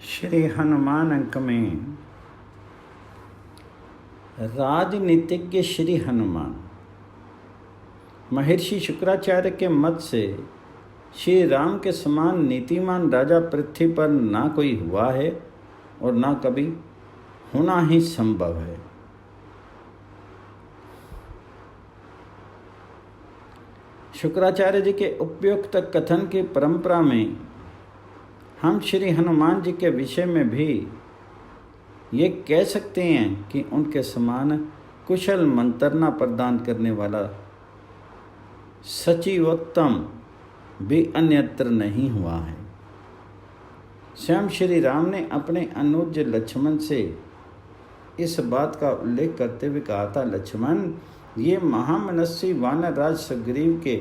श्री हनुमान अंक में राजनीतिज्ञ श्री हनुमान महर्षि शुक्राचार्य के मत से श्री राम के समान नीतिमान राजा पृथ्वी पर ना कोई हुआ है और ना कभी होना ही संभव है। शुक्राचार्य जी के उपयुक्त कथन की परंपरा में हम श्री हनुमान जी के विषय में भी ये कह सकते हैं कि उनके समान कुशल मंत्रणा प्रदान करने वाला सचिवोत्तम भी अन्यत्र नहीं हुआ है। स्वयं श्री राम ने अपने अनुज लक्ष्मण से इस बात का उल्लेख करते हुए कहा था, लक्ष्मण, ये महामनस्वी वानर राज सुग्रीव के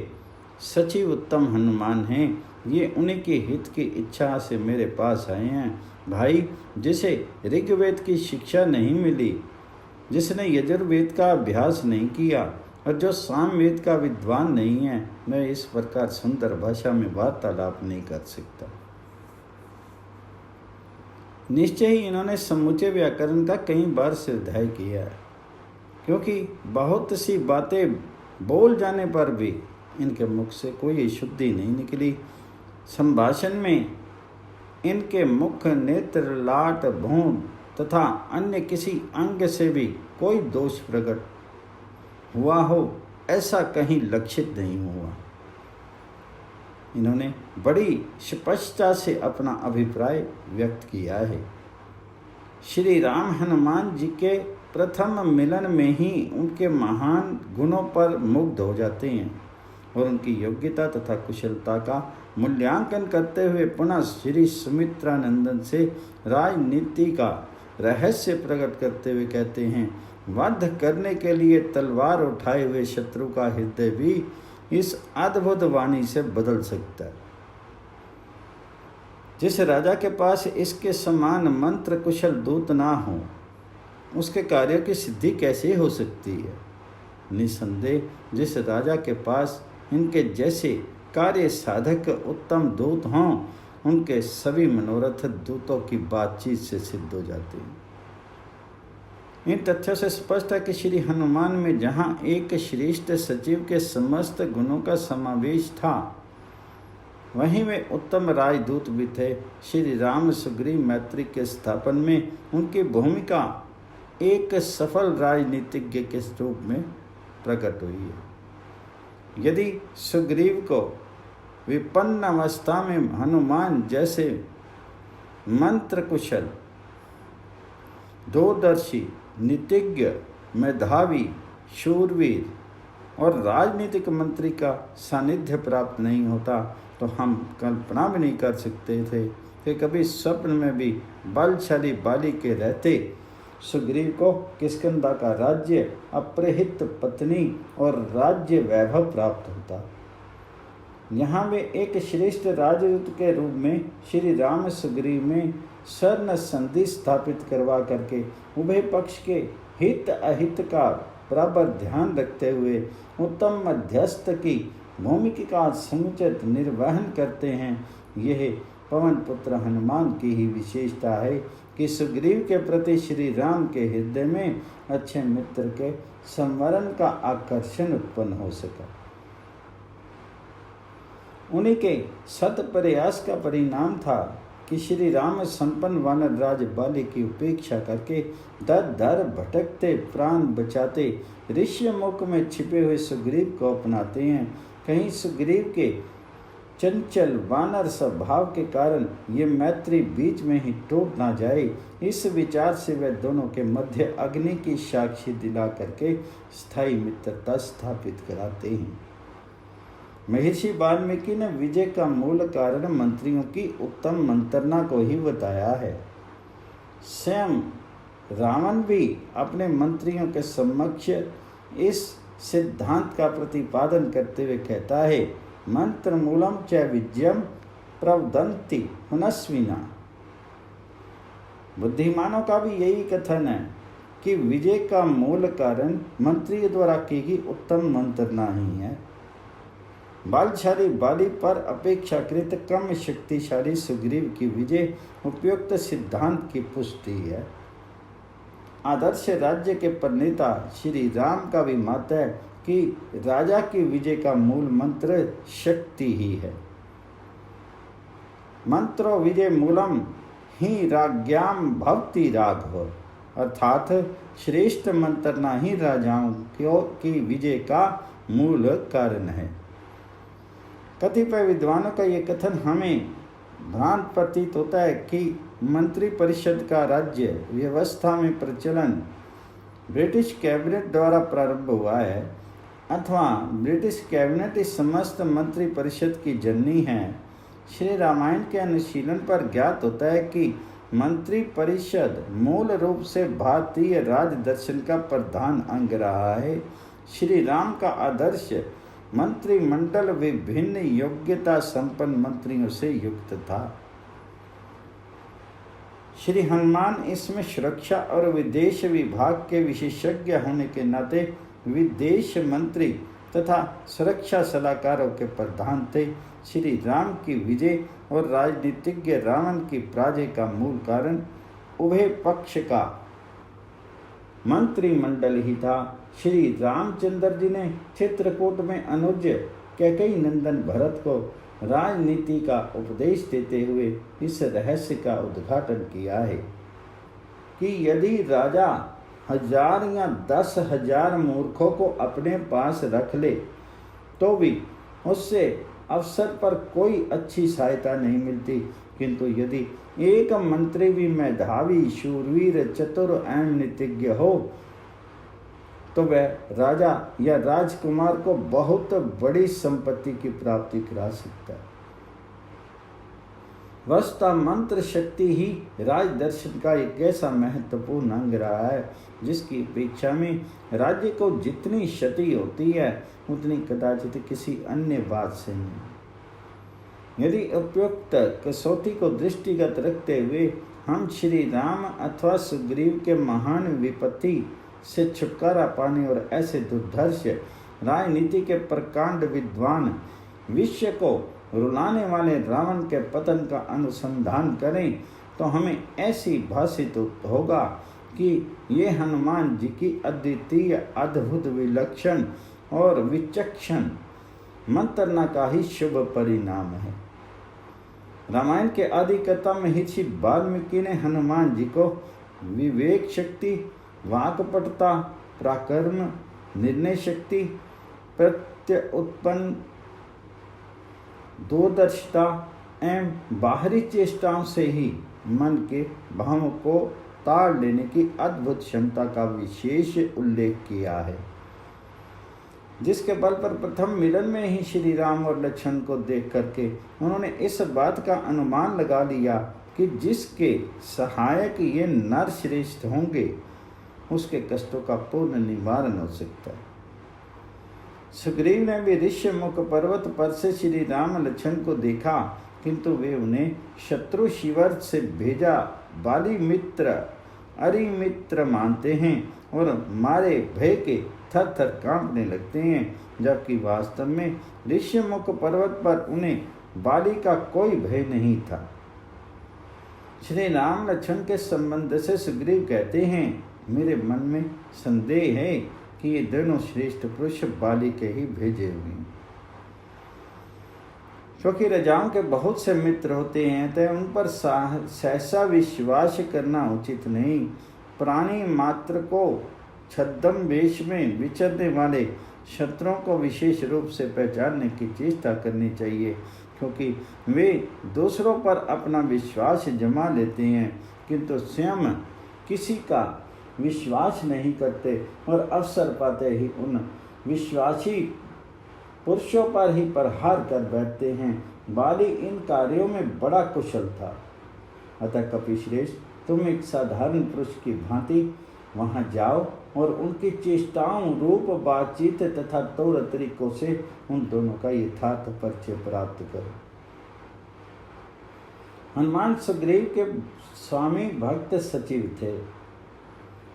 सचिव उत्तम हनुमान हैं। ये उन्हीं के हित की इच्छा से मेरे पास आए हैं। भाई, जिसे ऋग्वेद की शिक्षा नहीं मिली, जिसने यजुर्वेद का अभ्यास नहीं किया और जो सामवेद का विद्वान नहीं है, मैं इस प्रकार सुंदर भाषा में वार्तालाप नहीं कर सकता। निश्चय ही इन्होंने समूचे व्याकरण का कई बार स्वाध्याय किया है, क्योंकि बहुत सी बातें बोल जाने पर भी इनके मुख से कोई शुद्धि नहीं निकली। संभाषण में इनके मुख, नेत्र, लाट, भौं तथा अन्य किसी अंग से भी कोई दोष प्रकट हुआ हो, ऐसा कहीं लक्षित नहीं हुआ। इन्होंने बड़ी स्पष्टता से अपना अभिप्राय व्यक्त किया है। श्री राम हनुमान जी के प्रथम मिलन में ही उनके महान गुणों पर मुग्ध हो जाते हैं और उनकी योग्यता तथा कुशलता का मूल्यांकन करते हुए पुनः श्री सुमित्रानंदन से राजनीति का रहस्य प्रकट करते हुए कहते हैं, वध करने के लिए तलवार उठाए हुए शत्रु का हृदय भी इस अद्भुत वाणी से बदल सकता है। जिस राजा के पास इसके समान मंत्र कुशल दूत ना हो, उसके कार्यों की सिद्धि कैसे हो सकती है। निसंदेह जिस राजा के पास इनके जैसे कार्य साधक उत्तम दूत हों, उनके सभी मनोरथ दूतों की बातचीत से सिद्ध हो जाते हैं। इन तथ्यों से स्पष्ट है कि श्री हनुमान में जहाँ एक श्रेष्ठ सचिव के समस्त गुणों का समावेश था, वहीं वे उत्तम राजदूत भी थे। श्री राम सुग्रीव मैत्री के स्थापन में उनकी भूमिका एक सफल राजनीतिज्ञ के रूप में प्रकट हुई है। यदि सुग्रीव को विपन्न अवस्था में हनुमान जैसे मंत्र कुशल, दूरदर्शी, नीतिज्ञ, मेधावी, शूरवीर और राजनीतिक मंत्री का सानिध्य प्राप्त नहीं होता, तो हम कल्पना भी नहीं कर सकते थे कि कभी स्वप्न में भी बलशाली बाली के रहते सुग्रीव को किष्किंधा का राज्य, अपहृत पत्नी और राज्य वैभव प्राप्त होता। यहाँ वे एक श्रेष्ठ राजदूत के रूप में श्री राम सुग्रीव में स्वर्ण संधि स्थापित करवा करके उभय पक्ष के हित अहित का बराबर ध्यान रखते हुए उत्तम मध्यस्थ की भूमिका का समुचित निर्वहन करते हैं। यह पवन पुत्र हनुमान की ही विशेषता है कि सुग्रीव के प्रति श्री राम के हृदय में अच्छे मित्र के संवरण का आकर्षण उत्पन्न हो सका। उन्हीं के सत प्रयास का परिणाम था कि श्री राम संपन्न वानर राज बाली की उपेक्षा करके दर दर भटकते प्राण बचाते ऋष्यमुख में छिपे हुए सुग्रीव को अपनाते हैं। कहीं सुग्रीव के चंचल वानर स्वभाव के कारण ये मैत्री बीच में ही टूट ना जाए, इस विचार से वे दोनों के मध्य अग्नि की साक्षी दिला करके स्थायी मित्रता स्थापित कराते हैं। महर्षि वाल्मीकि ने विजय का मूल कारण मंत्रियों की उत्तम मंत्रणा को ही बताया है। स्वयं रावण भी अपने मंत्रियों के समक्ष इस सिद्धांत का प्रतिपादन करते हुए कहता है, मंत्र मूलम च विजयम प्रवदंति मनस्विना। बुद्धिमानों का भी यही कथन है कि विजय का मूल कारण मंत्रियों द्वारा की गई उत्तम मंत्रणा ही है। बलशाली बाली पर अपेक्षाकृत कम शक्तिशाली सुग्रीव की विजय उपयुक्त सिद्धांत की पुष्टि है। आदर्श राज्य के प्रणेता श्री राम का भी मत है कि राजा की विजय का मूल मंत्र शक्ति ही है। मंत्रो विजय मूलम ही राज्ञाम भवति राघव, अर्थात श्रेष्ठ मंत्रना ही राजाओं की विजय का मूल कारण है। कतिपय विद्वानों का ये कथन हमें भ्रांत प्रतीत होता है कि मंत्री परिषद का राज्य व्यवस्था में प्रचलन ब्रिटिश कैबिनेट द्वारा प्रारंभ हुआ है, अथवा ब्रिटिश कैबिनेट इस समस्त मंत्री परिषद की जननी है। श्री रामायण के अनुशीलन पर ज्ञात होता है कि मंत्री परिषद मूल रूप से भारतीय राज दर्शन का प्रधान अंग रहा है। श्री राम का आदर्श मंत्रिमंडल विभिन्न योग्यता संपन्न मंत्रियों से युक्त था। श्री हनुमान इसमें सुरक्षा और विदेश विभाग के विशेषज्ञ होने के नाते विदेश मंत्री तथा सुरक्षा सलाहकारों के प्रधान थे। श्री राम की विजय और राजनीतिज्ञ रावण की पराजय का मूल कारण उभय पक्ष का मंत्रिमंडल ही था। श्री रामचंद्र जी ने चित्रकूट में अनुज कैकेयी नंदन भरत को राजनीति का उपदेश देते हुए इस रहस्य का उद्घाटन किया है कि यदि राजा 1000 या 10,000 मूर्खों को अपने पास रख ले तो भी उससे अवसर पर कोई अच्छी सहायता नहीं मिलती, किंतु यदि एक मंत्री भी मेधावी शूरवीर चतुर एवं नीतिज्ञ हो तो वह राजा या राजकुमार को बहुत बड़ी संपत्ति की प्राप्ति करा सकता है। वस्तुतः मंत्र शक्ति ही राज दर्शन का एक ऐसा महत्वपूर्ण अंग रहा है जिसकी अपेक्षा में राज्य को जितनी क्षति होती है उतनी कदाचित किसी अन्य बात से नहीं। यदि उपयुक्त कसौटी को दृष्टिगत रखते हुए हम श्री राम अथवा सुग्रीव के महान विपत्ति से छुटकारा पाने और ऐसे दुर्धर्ष राजनीति के प्रकांड विद्वान विश्व को रुलाने वाले रावण के पतन का अनुसंधान करें तो हमें ऐसी भाषित होगा कि ये हनुमान जी की अद्वितीय अद्भुत विलक्षण और विचक्षण मंत्रना का ही शुभ परिणाम है। रामायण के आदि कथा में ऋषि वाल्मीकि ने हनुमान जी को विवेक शक्ति, वाक्पटुता, पराक्रम, निर्णय शक्ति, प्रत्यय उत्पन्न दूरदर्शिता एवं बाहरी चेष्टाओं से ही मन के भावों को ताड़ लेने की अद्भुत क्षमता का विशेष उल्लेख किया है, जिसके बल पर प्रथम मिलन में ही श्री राम और लक्ष्मण को देख करके उन्होंने इस बात का अनुमान लगा लिया कि जिसके सहायक ये नर श्रेष्ठ होंगे उसके कष्टों का पूर्ण निवारण हो सकता है। सुग्रीव ने भी ऋष्यमुख पर्वत पर से श्री राम लक्ष्मण को देखा, किंतु वे उन्हें शत्रु शिवर से भेजा बाली मित्र अरिमित्र मानते हैं और मारे भय के थर थर कांपने लगते हैं, जबकि वास्तव में ऋष्यमुख पर्वत पर उन्हें बाली का कोई भय नहीं था। श्री राम लक्ष्मण के संबंध से सुग्रीव कहते हैं, मेरे मन में संदेह है कि ये दोनों श्रेष्ठ पुरुष बाली के ही भेजे हुए हैं। क्योंकि राजाओं के बहुत से मित्र होते हैं तो उन पर सहसा विश्वास करना उचित नहीं। प्राणी मात्र को छद्म वेश में विचरने वाले शत्रुओं को विशेष रूप से पहचानने की चेष्टा करनी चाहिए, क्योंकि वे दूसरों पर अपना विश्वास जमा लेते हैं किंतु स्वयं किसी का विश्वास नहीं करते और अवसर पाते ही उन विश्वासी पुरुषों पर ही प्रहार कर बैठते हैं। बाली इन कार्यों में बड़ा कुशल था। अतः कपिश्रेष्ठ, तुम एक साधारण पुरुष की भांति वहां जाओ और उनकी चेष्टाओं, रूप, बातचीत तथा तौर तरीकों से उन दोनों का यथार्थ परिचय प्राप्त करो। हनुमान सुग्रीव के स्वामी भक्त सचिव थे।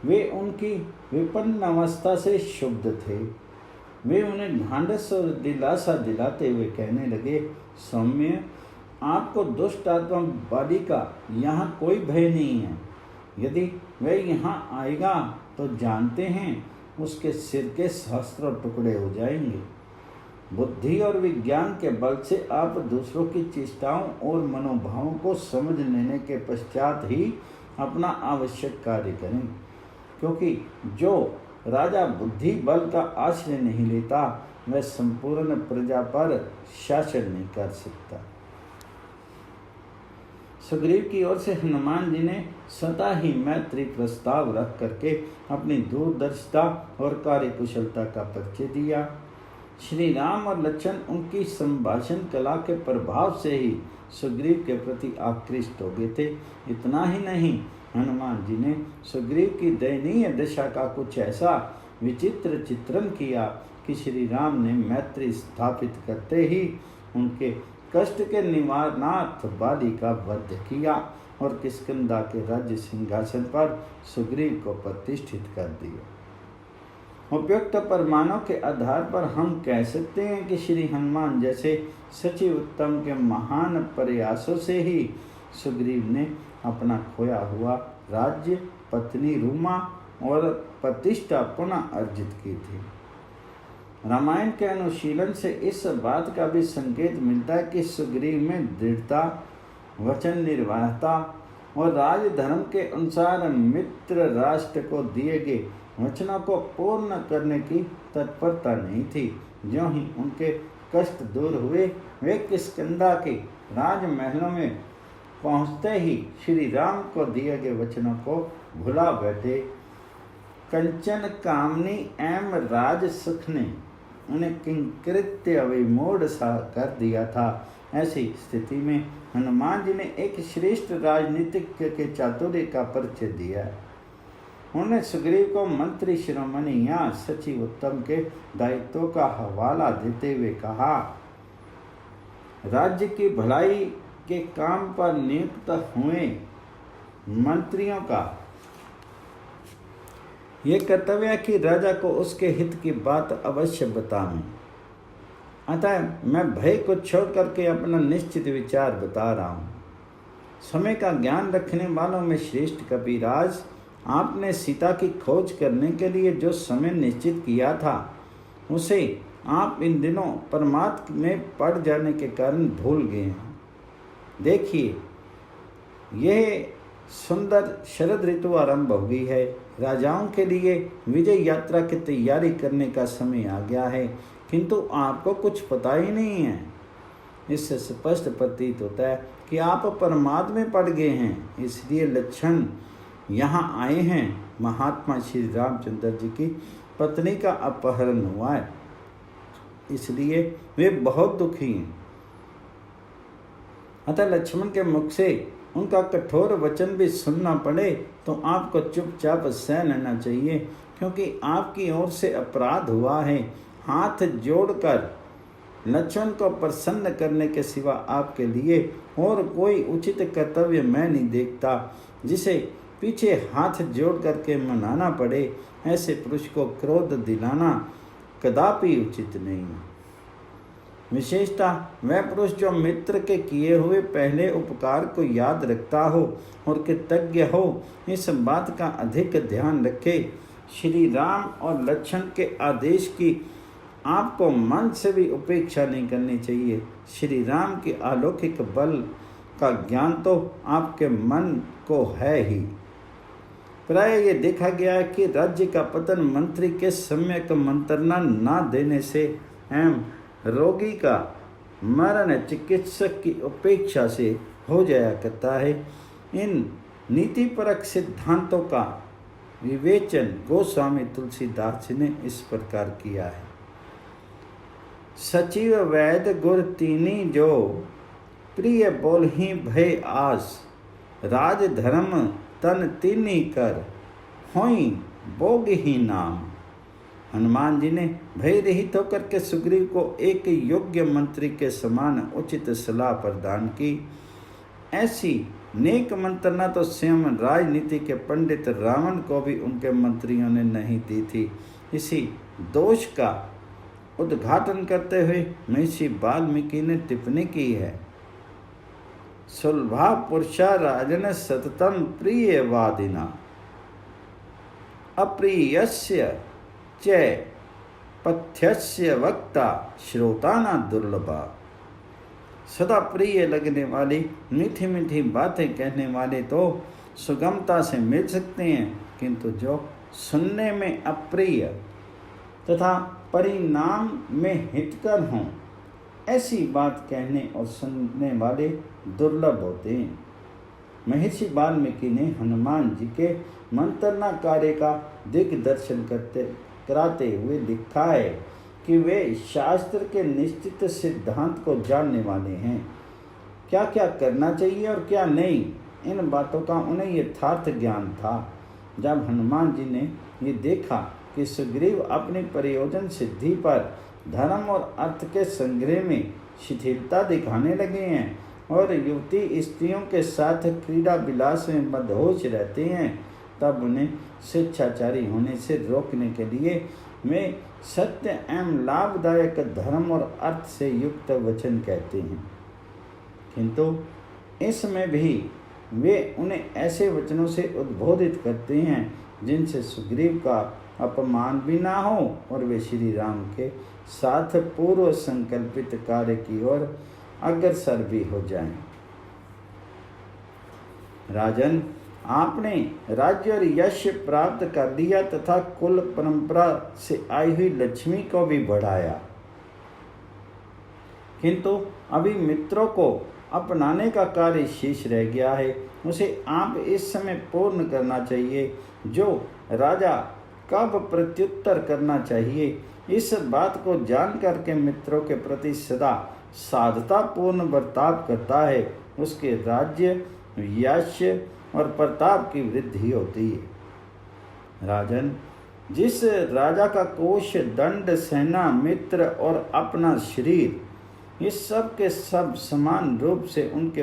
वे उनकी विपन्न अवस्था से शुद्ध थे। वे उन्हें ढांढस और दिलासा दिलाते हुए कहने लगे, सौम्य, आपको दुष्ट आत्मा बाली का यहाँ कोई भय नहीं है। यदि वह यहाँ आएगा तो जानते हैं उसके सिर के सहस्त्रों टुकड़े हो जाएंगे। बुद्धि और विज्ञान के बल से आप दूसरों की चेष्टाओं और मनोभावों को समझ लेने के पश्चात ही अपना आवश्यक कार्य करें, क्योंकि जो राजा बुद्धि बल का आश्रय नहीं लेता वह संपूर्ण प्रजा पर शासन नहीं कर सकता। सुग्रीव की ओर से हनुमान जी ने स्वतः ही मैत्री प्रस्ताव रख करके अपनी दूरदर्शिता और कार्यकुशलता का परिचय दिया। श्री राम और लक्ष्मण उनकी संभाषण कला के प्रभाव से ही सुग्रीव के प्रति आकृष्ट हो गए थे। इतना ही नहीं, हनुमान जी ने सुग्रीव की दयनीय दशा का कुछ ऐसा विचित्र चित्रण किया कि श्री राम ने मैत्री स्थापित करते ही उनके कष्ट के निवारणार्थ बाली का वध किया और किष्किंधा के राज्य सिंहासन पर सुग्रीव को प्रतिष्ठित कर दिया। उपयुक्त प्रमाणों के आधार पर हम कह सकते हैं कि श्री हनुमान जैसे सचिव उत्तम के महान प्रयासों से ही सुग्रीव ने अपना खोया हुआ राज्य, पत्नी रूमा और प्रतिष्ठा पुनः अर्जित की थी। रामायण के अनुशीलन से इस बात का भी संकेत मिलता है कि सुग्रीव में दृढ़ता, वचन निर्वाहता और राजधर्म के अनुसार मित्र राष्ट्र को दिए गए वचनों को पूर्ण करने की तत्परता नहीं थी। ज्यों ही उनके कष्ट दूर हुए, वे किष्किंधा के राजमहलों में पहुँचते ही श्री राम को दिए गए वचनों को भुला बैठे। कंचन कामनी एवं राज सुख ने उन्हें किंकृत्य विमूढ़ सा कर दिया था। ऐसी स्थिति में हनुमान जी ने एक श्रेष्ठ राजनीतिक के चातुर्य का परिचय दिया है। उन्होंने सुग्रीव को मंत्री शिरोमणि या सचिव उत्तम के दायित्वों का हवाला देते हुए कहा, राज्य की भलाई के काम पर नियुक्त हुए मंत्रियों का ये कर्तव्य है कि राजा को उसके हित की बात अवश्य बताएं। अतः मैं भय को छोड़ करके अपना निश्चित विचार बता रहा हूँ। समय का ज्ञान रखने वालों में श्रेष्ठ कपिराज, आपने सीता की खोज करने के लिए जो समय निश्चित किया था उसे आप इन दिनों परमात्म में पड़ जाने के कारण भूल गए हैं। देखिए, यह सुंदर शरद ऋतु आरंभ हो गई है। राजाओं के लिए विजय यात्रा की तैयारी करने का समय आ गया है, किंतु आपको कुछ पता ही नहीं है। इससे स्पष्ट प्रतीत होता है कि आप परमात्म में पड़ गए हैं। इसलिए लक्ष्मण यहाँ आए हैं। महात्मा श्री रामचंद्र जी की पत्नी का अपहरण हुआ है, इसलिए वे बहुत दुखी हैं। अतः लक्ष्मण के मुख से उनका कठोर वचन भी सुनना पड़े तो आपको चुपचाप सह लेना चाहिए, क्योंकि आपकी ओर से अपराध हुआ है। हाथ जोड़कर लक्ष्मण को प्रसन्न करने के सिवा आपके लिए और कोई उचित कर्तव्य मैं नहीं देखता। जिसे पीछे हाथ जोड़ करके मनाना पड़े, ऐसे पुरुष को क्रोध दिलाना कदापि उचित नहीं। विशेषतः वह पुरुष जो मित्र के किए हुए पहले उपकार को याद रखता हो और कृतज्ञ हो, इस बात का अधिक ध्यान रखे। श्री राम और लक्ष्मण के आदेश की आपको मन से भी उपेक्षा नहीं करनी चाहिए। श्री राम के अलौकिक बल का ज्ञान तो आपके मन को है ही। प्राय ये देखा गया है कि राज्य का पतन मंत्री के सम्यक मंत्रणा न देने से एवं रोगी का मरण चिकित्सक की उपेक्षा से हो जाया करता है। इन नीतिपरक सिद्धांतों का विवेचन गोस्वामी तुलसीदास जी ने इस प्रकार किया है। सचिव वैद गुर तीनी जो प्रिय बोलहि भय आस, राज धर्म तन तीनी कर होई बोग ही नाम। हनुमान जी ने भय रहित होकर के सुग्रीव को एक योग्य मंत्री के समान उचित सलाह प्रदान की। ऐसी नेक मंत्रणा तो स्वयं राजनीति के पंडित रावण को भी उनके मंत्रियों ने नहीं दी थी। इसी दोष का उद्घाटन करते हुए महर्षि वाल्मीकि ने टिप्पणी की है, सुलभा पुरुषा राजन सततम प्रियवादिना अप्रियस्य च पथ्यस्य वक्ता श्रोता न दुर्लभा। सदा प्रिय लगने वाली मीठी मीठी बातें कहने वाले तो सुगमता से मिल सकते हैं, किंतु जो सुनने में अप्रिय तथा परिणाम में हितकर हों, ऐसी बात कहने और सुनने वाले दुर्लभ होते हैं। महर्षि वाल्मीकि ने हनुमान जी के मंत्रणा कार्य का दिग्दर्शन कराते हुए लिखा है कि वे शास्त्र के निश्चित सिद्धांत को जानने वाले हैं। क्या क्या करना चाहिए और क्या नहीं, इन बातों का उन्हें यथार्थ ज्ञान था। जब हनुमान जी ने ये देखा कि सुग्रीव अपनी प्रयोजन सिद्धि पर धर्म और अर्थ के संग्रह में शिथिलता दिखाने लगे हैं और युवती स्त्रियों के साथ क्रीड़ा विलास में मदहोश रहते हैं, तब उन्हें स्वेच्छाचारी होने से रोकने के लिए वे सत्य एवं लाभदायक धर्म और अर्थ से युक्त वचन कहते हैं। किंतु इसमें भी वे उन्हें ऐसे वचनों से उद्बोधित करते हैं जिनसे सुग्रीव का अपमान भी ना हो और वे श्री राम के साथ पूर्व संकल्पित कार्य की ओर अग्रसर भी हो जाएं। राजन, आपने राज्य और यश प्राप्त कर लिया तथा कुल परंपरा से आई हुई लक्ष्मी को भी बढ़ाया, किंतु अभी मित्रों को अपनाने का कार्य शेष रह गया है। उसे आप इस समय पूर्ण करना चाहिए। जो राजा कब प्रत्युत्तर करना चाहिए, इस बात को जान करके मित्रों के प्रति सदा साधतापूर्ण बर्ताव करता है, उसके राज्य, यश और प्रताप की वृद्धि होती है। राजन, जिस राजा का कोष, दंड, सेना, मित्र और अपना शरीर, ये सब के सब समान रूप से उनके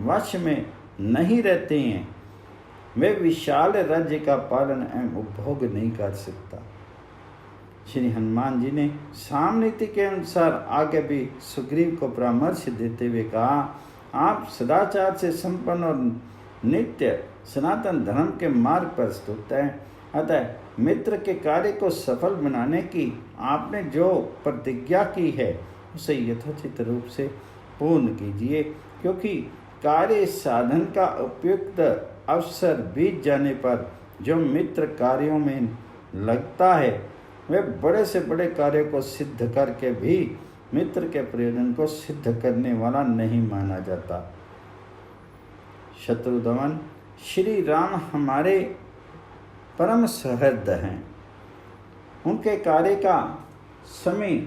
वश में नहीं रहते हैं, वे विशाल राज्य का पालन एवं उपभोग नहीं कर सकता। श्री हनुमान जी ने सामनीति के अनुसार आगे भी सुग्रीव को परामर्श देते हुए कहा, आप सदाचार से संपन्न और नित्य सनातन धर्म के मार्ग पर स्थित हैं, अतः मित्र के कार्य को सफल बनाने की आपने जो प्रतिज्ञा की है उसे यथोचित रूप से पूर्ण कीजिए, क्योंकि कार्य साधन का उपयुक्त अवसर बीत जाने पर जो मित्र कार्यों में लगता है वह बड़े से बड़े कार्य को सिद्ध करके भी मित्र के प्रयोजन को सिद्ध करने वाला नहीं माना जाता। शत्रुदमन, श्री राम हमारे परम सहृद हैं। उनके कार्य का समय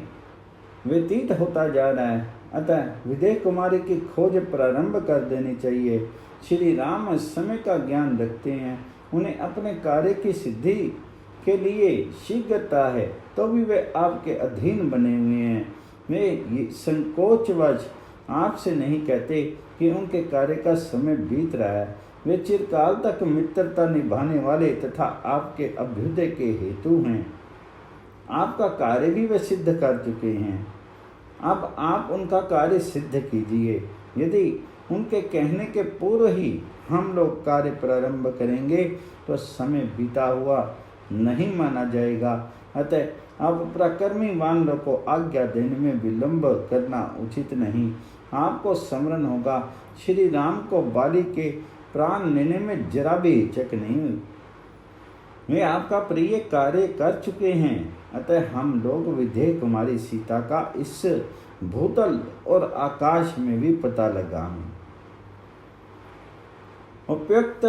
व्यतीत होता जा रहा है, अतः विदेह कुमारी की खोज प्रारंभ कर देनी चाहिए। श्री राम समय का ज्ञान रखते हैं, उन्हें अपने कार्य की सिद्धि के लिए शीघ्रता है, तो भी वे आपके अधीन बने हुए हैं। वे संकोचवश आपसे नहीं कहते कि उनके कार्य का समय बीत रहा है। वे चिरकाल तक मित्रता निभाने वाले तथा आपके अभ्युदय के हेतु हैं। आपका कार्य भी वे सिद्ध कर चुके हैं, अब आप उनका कार्य सिद्ध कीजिए। यदि उनके कहने के पूर्व ही हम लोग कार्य प्रारंभ करेंगे तो समय बीता हुआ नहीं माना जाएगा। अतः अब पराक्रमी वानरों को आज्ञा देने में विलंब करना उचित नहीं। आपको स्मरण होगा, श्री राम को बाली के प्राण लेने में जरा भी हिचक नहीं हुई। वे आपका प्रिय कार्य कर चुके हैं, अतः हम लोग विदेह कुमारी सीता का इस भूतल और आकाश में भी पता लगाएं। उपयुक्त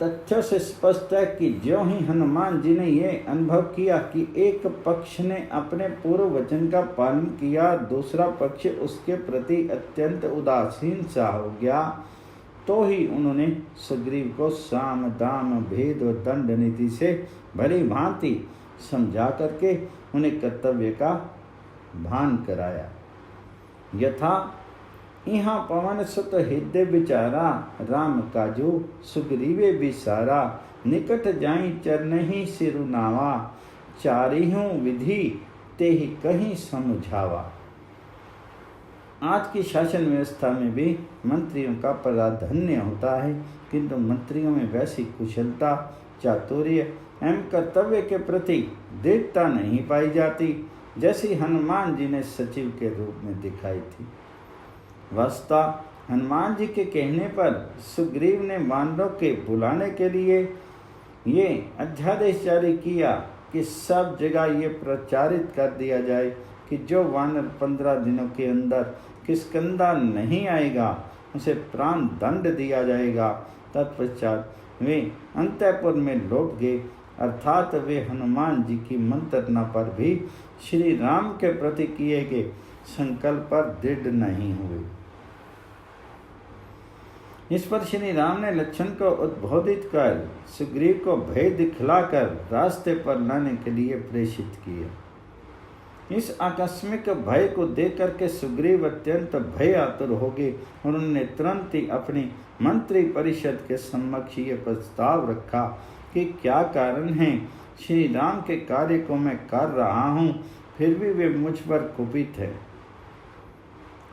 तथ्यों से स्पष्ट है कि ज्यों ही हनुमान जी ने यह अनुभव किया कि एक पक्ष ने अपने पूर्व वचन का पालन किया, दूसरा पक्ष उसके प्रति अत्यंत उदासीन सा हो गया, तो ही उन्होंने सुग्रीव को साम दाम भेद और दंड नीति से भली भांति समझा करके उन्हें कर्तव्य का भान कराया। यथा यहाँ पवन सुत हृदय विचारा, राम काजू सुग्रीवे विसारा, निकट जाई चरण ही सिरुनावा, चारिहूँ विधि ते ही कहीं समझावा। आज की शासन व्यवस्था में भी मंत्रियों का प्राधान्य होता है, किंतु मंत्रियों में वैसी कुशलता, चातुर्य एवं कर्तव्य के प्रति दृढ़ता नहीं पाई जाती जैसी हनुमान जी ने सचिव के रूप में दिखाई थी। वास्तव हनुमान जी के कहने पर सुग्रीव ने वानरों के बुलाने के लिए ये अध्यादेश जारी किया कि सब जगह ये प्रचारित कर दिया जाए कि जो वानर 15 दिनों के अंदर किष्किंधा नहीं आएगा उसे प्राण दंड दिया जाएगा। तत्पश्चात वे अंतःपुर में लौट गए, अर्थात वे हनुमान जी की मंत्रणा पर भी श्री राम के प्रति किए गए संकल्प पर दृढ़ नहीं हुए। इस पर श्री राम ने लक्ष्मण को उद्बोधित कर सुग्रीव को भय दिखलाकर रास्ते पर लाने के लिए प्रेषित किए। इस आकस्मिक भय को देख करके सुग्रीव अत्यंत भय आतुर हो गए और उन्होंने तुरंत ही अपनी मंत्री परिषद के सम्मुख ये प्रस्ताव रखा कि क्या कारण है, श्री राम के कार्य को मैं कर रहा हूँ फिर भी वे मुझ पर कुपित है।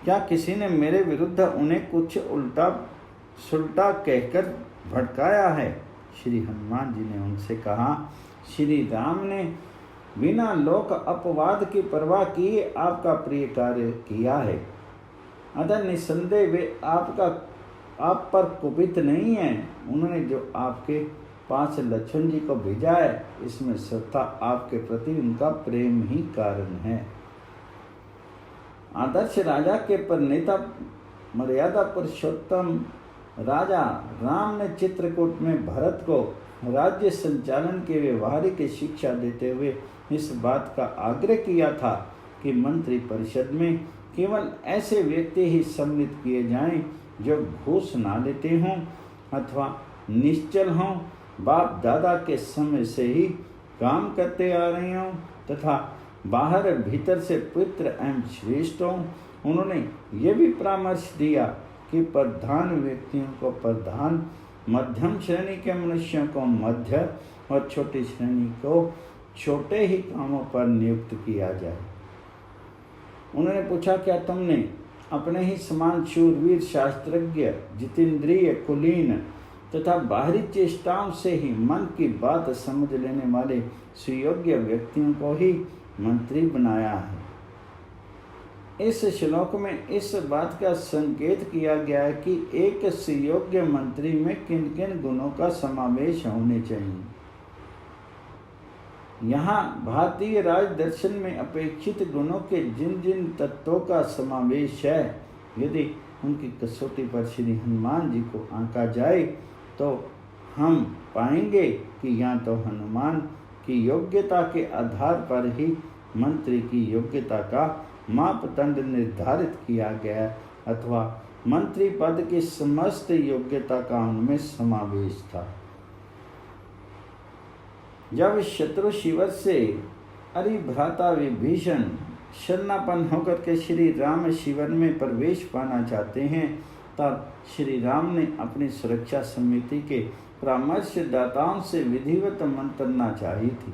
क्या किसी ने मेरे विरुद्ध उन्हें कुछ उल्टा सुलटा कहकर भड़काया है? श्री हनुमान जी ने उनसे कहा, श्री राम ने बिना लोक अपवाद की परवाह किए आपका प्रिय कार्य किया है, अतः निसंदेह वे आप पर कुपित नहीं है। उन्होंने जो आपके पास लक्ष्मण जी को भेजा है इसमें स्वतः आपके प्रति उनका प्रेम ही कारण है। आदर्श राजा के परिणेता मर्यादा पुरुषोत्तम राजा राम ने चित्रकूट में भरत को राज्य संचालन की व्यवहारिक शिक्षा देते हुए इस बात का आग्रह किया था कि मंत्री परिषद में केवल ऐसे व्यक्ति ही सम्मिलित किए जाएं जो घूस ना लेते हों अथवा निश्चल हों, बाप दादा के समय से ही काम करते आ रहे हों तथा बाहर भीतर से पुत्र एवं श्रेष्ठ हों। उन्होंने ये भी परामर्श दिया कि प्रधान व्यक्तियों को प्रधान, मध्यम श्रेणी के मनुष्यों को मध्य और छोटी श्रेणी को छोटे ही कामों पर नियुक्त किया जाए। उन्होंने पूछा, क्या तुमने अपने ही समान शूरवीर, शास्त्रज्ञ, जितेंद्रिय, कुलीन तथा बाहरी चेष्टाओं से ही मन की बात समझ लेने वाले सुयोग्य व्यक्तियों को ही मंत्री बनाया है? इस श्लोक में इस बात का संकेत किया गया है कि एक सुयोग्य मंत्री में किन किन गुणों का समावेश होने चाहिए। यहाँ भारतीय राज दर्शन में अपेक्षित गुणों के जिन जिन तत्वों का समावेश है, यदि उनकी कसौटी पर श्री हनुमान जी को आंका जाए तो हम पाएंगे कि यहाँ तो हनुमान की योग्यता के आधार पर ही मंत्री की योग्यता का मापदंड निर्धारित किया गया अथवा मंत्री पद की समस्त योग्यता का उनमें समावेश था। जब शत्रु शिवर से अरिभ्राता विभीषण शरणापन्न होकर के श्री राम शिविर में प्रवेश पाना चाहते हैं, तब श्री राम ने अपनी सुरक्षा समिति के परामर्शदाताओं से विधिवत मंत्रणा चाहिए थी।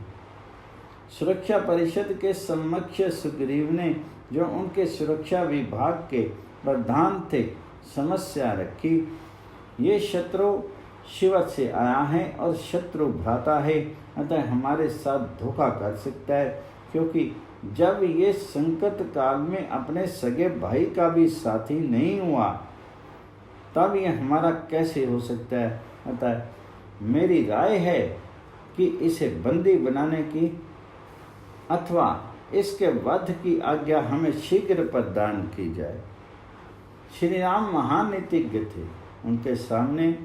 सुरक्षा परिषद के सम्मुख सुग्रीव ने, जो उनके सुरक्षा विभाग के प्रधान थे, समस्या रखी। ये शत्रु शिवर से आया है और शत्रु भ्राता है, अतः हमारे साथ धोखा कर सकता है, क्योंकि जब ये संकट काल में अपने सगे भाई का भी साथी नहीं हुआ तब ये हमारा कैसे हो सकता है। अतः मेरी राय है कि इसे बंदी बनाने की अथवा इसके वध की आज्ञा हमें शीघ्र प्रदान की जाए। श्री राम महान नीतिज्ञ थे, उनके सामने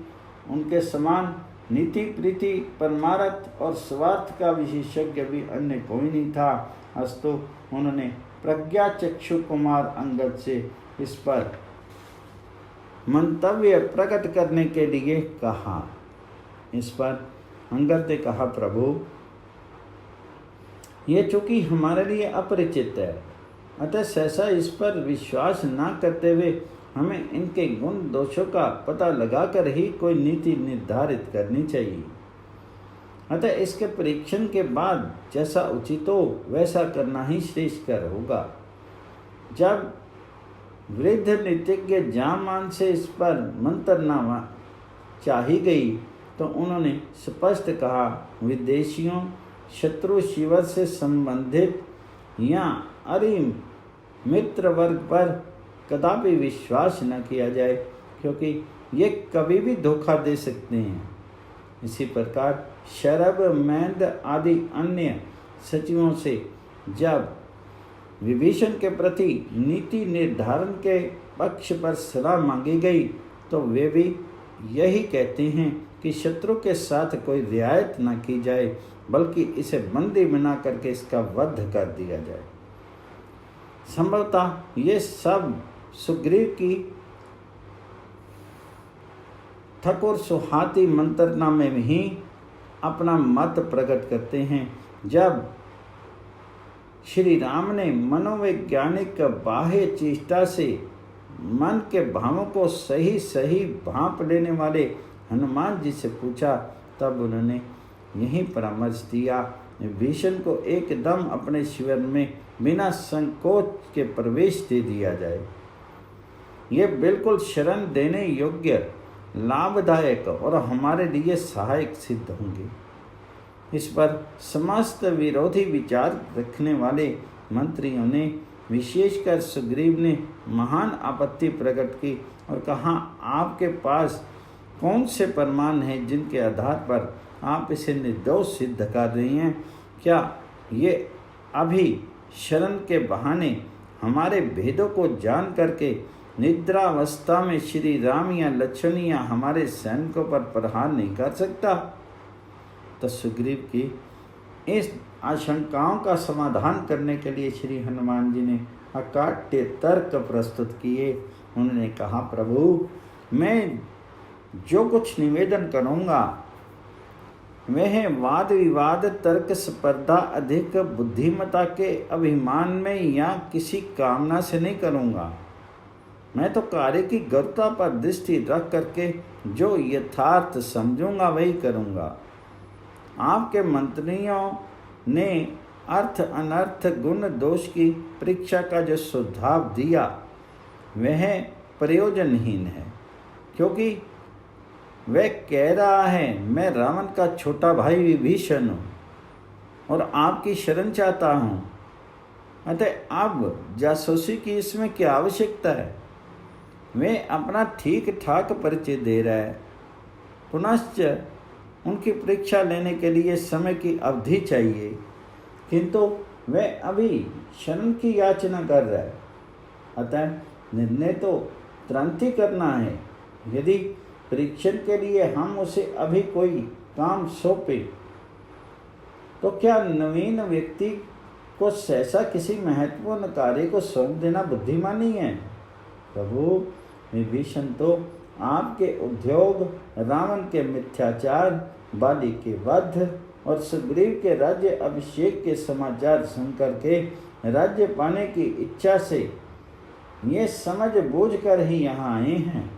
उनके समान नीति प्रीति परमार्थ और स्वार्थ का विशेषज्ञ भी अन्य कोई नहीं था। अस्तु उन्होंने प्रज्ञा चक्षु कुमार अंगद से इस पर मंतव्य प्रकट करने के लिए कहा। इस पर अंगद ने कहा, प्रभु ये चूंकि हमारे लिए अपरिचित है, अतः सहसा इस पर विश्वास न करते हुए हमें इनके गुण दोषों का पता लगाकर ही कोई नीति निर्धारित करनी चाहिए। अतः इसके परीक्षण के बाद जैसा उचित हो वैसा करना ही श्रेष्ठकर होगा। जब वृद्ध नीतिज्ञ जामान से इस पर मंत्रना चाही गई तो उन्होंने स्पष्ट कहा, विदेशियों, शत्रु शिवर से संबंधित या अरिम मित्र वर्ग पर कदापि विश्वास न किया जाए, क्योंकि ये कभी भी धोखा दे सकते हैं। इसी प्रकार शरभ, मैंद आदि अन्य सचिवों से जब विभीषण के प्रति नीति निर्धारण के पक्ष पर सलाह मांगी गई तो वे भी यही कहते हैं कि शत्रु के साथ कोई रियायत न की जाए, बल्कि इसे बंदी बना करके इसका वध कर दिया जाए। संभवतः ये सब सुग्रीव की ठकुर सुहाती मंत्रणा में ही अपना मत प्रकट करते हैं। जब श्री राम ने मनोवैज्ञानिक बाह्य चेष्टा से मन के भावों को सही सही भांप लेने वाले हनुमान जी से पूछा, तब उन्होंने यही परामर्श दिया, विभीषण को एकदम अपने शिविर में बिना संकोच के प्रवेश दे दिया जाए। ये बिल्कुल शरण देने योग्य, लाभदायक और हमारे लिए सहायक सिद्ध होंगे। इस पर समस्त विरोधी विचार रखने वाले मंत्रियों ने, विशेषकर सुग्रीव ने महान आपत्ति प्रकट की और कहा, आपके पास कौन से प्रमाण हैं जिनके आधार पर आप इसे निर्दोष सिद्ध कर रही हैं? क्या ये अभी शरण के बहाने हमारे भेदों को जान करके निद्रावस्था में श्री राम या लक्ष्मण या हमारे सैनिकों पर प्रहार नहीं कर सकता? तो सुग्रीव की इस आशंकाओं का समाधान करने के लिए श्री हनुमान जी ने अकाट्य तर्क प्रस्तुत किए। उन्होंने कहा, प्रभु, मैं जो कुछ निवेदन करूँगा वह वाद विवाद, तर्क स्पर्धा, अधिक बुद्धिमता के अभिमान में या किसी कामना से नहीं करूँगा। मैं तो कार्य की गौरता पर दृष्टि रख करके जो यथार्थ समझूंगा वही करूँगा। आपके मंत्रियों ने अर्थ अनर्थ, गुण दोष की परीक्षा का जो सुझाव दिया वह प्रयोजनहीन है, क्योंकि वह कह रहा है, मैं रावण का छोटा भाई विभीषण हूँ और आपकी शरण चाहता हूँ। अतः अब जासूसी की इसमें क्या आवश्यकता है? वह अपना ठीक ठाक परिचय दे रहा है। पुनश्च उनकी परीक्षा लेने के लिए समय की अवधि चाहिए, किंतु वह अभी शरण की याचना कर रहा है। अतः निर्णय तो तुरंत ही करना है। यदि परीक्षण के लिए हम उसे अभी कोई काम सौंपे तो क्या नवीन व्यक्ति को सहसा किसी महत्वपूर्ण कार्य को सौंप देना बुद्धिमानी है? प्रभु, विभीषण तो आपके उद्योग, रावण के मिथ्याचार, बाली के वध और सुग्रीव के राज्य अभिषेक के समाचार सुनकर के राज्य पाने की इच्छा से ये समझ बूझ कर ही यहाँ आए हैं।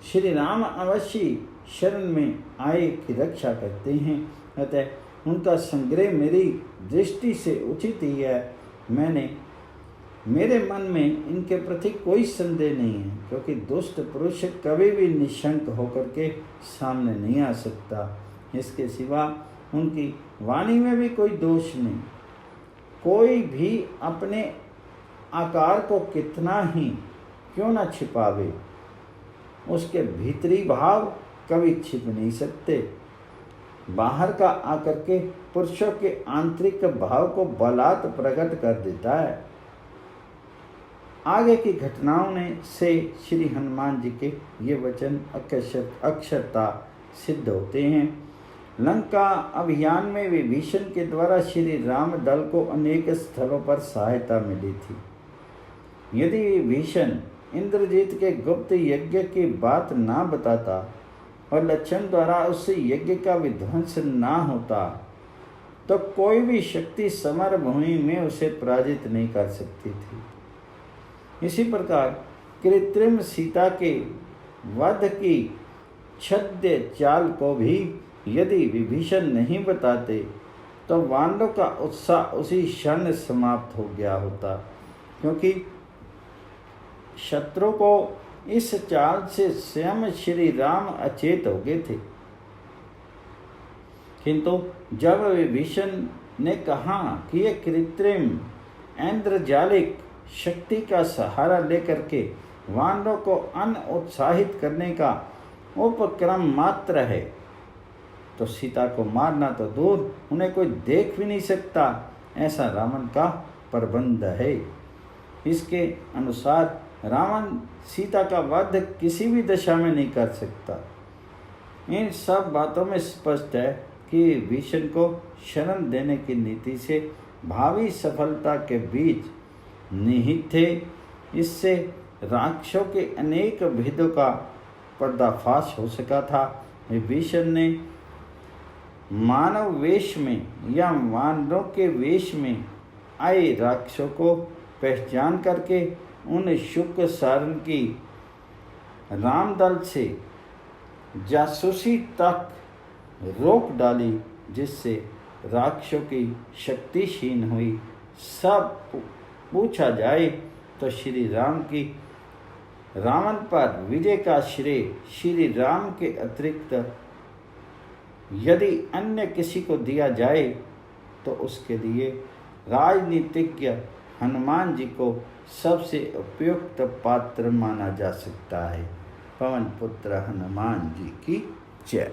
श्री राम अवश्य शरण में आए की रक्षा करते हैं, अतः उनका संग्रह मेरी दृष्टि से उचित ही है। मेरे मन में इनके प्रति कोई संदेह नहीं है, क्योंकि दुष्ट पुरुष कभी भी निशंक होकर के सामने नहीं आ सकता। इसके सिवा उनकी वाणी में भी कोई दोष नहीं। कोई भी अपने आकार को कितना ही क्यों न छिपावे, उसके भीतरी भाव कभी छिप नहीं सकते। बाहर का आकर के पुरुषों के आंतरिक भाव को बलात् प्रकट कर देता है। आगे की घटनाओं ने से श्री हनुमान जी के ये वचन अक्षरता सिद्ध होते हैं। लंका अभियान में विभीषण के द्वारा श्री राम दल को अनेक स्थलों पर सहायता मिली थी। यदि विभीषण इंद्रजीत के गुप्त यज्ञ की बात ना बताता और लक्ष्मण द्वारा उस यज्ञ का विध्वंस ना होता तो कोई भी शक्ति समर भूमि में उसे पराजित नहीं कर सकती थी। इसी प्रकार कृत्रिम सीता के वध की छद्य चाल को भी यदि विभीषण नहीं बताते तो वानरों का उत्साह उसी क्षण समाप्त हो गया होता, क्योंकि शत्रु को इस चाल से स्वयं श्री राम अचेत हो गए थे। किंतु जब विभीषण ने कहा कि यह कृत्रिम ऐन्द्रजालिक शक्ति का सहारा लेकर के वानरों को अनउत्साहित करने का उपक्रम मात्र है, तो सीता को मारना तो दूर, उन्हें कोई देख भी नहीं सकता, ऐसा रावण का प्रबंध है। इसके अनुसार रावण सीता का वध किसी भी दशा में नहीं कर सकता। इन सब बातों में स्पष्ट है कि विभीषण को शरण देने की नीति से भावी सफलता के बीच निहित थे। इससे राक्षसों के अनेक भेदों का पर्दाफाश हो सका था। विभीषण ने मानव वेश में या वानरों के वेश में आए राक्षसों को पहचान करके उन शुक सारण की रामदल से जासूसी तक रोक डाली, जिससे राक्षसों की शक्ति क्षीण हुई। सब पूछा जाए तो श्री राम की रावण पर विजय का श्रेय श्री राम के अतिरिक्त यदि अन्य किसी को दिया जाए तो उसके लिए राजनीतिज्ञ हनुमान जी को सबसे उपयुक्त पात्र माना जा सकता है। पवन पुत्र हनुमान जी की जय।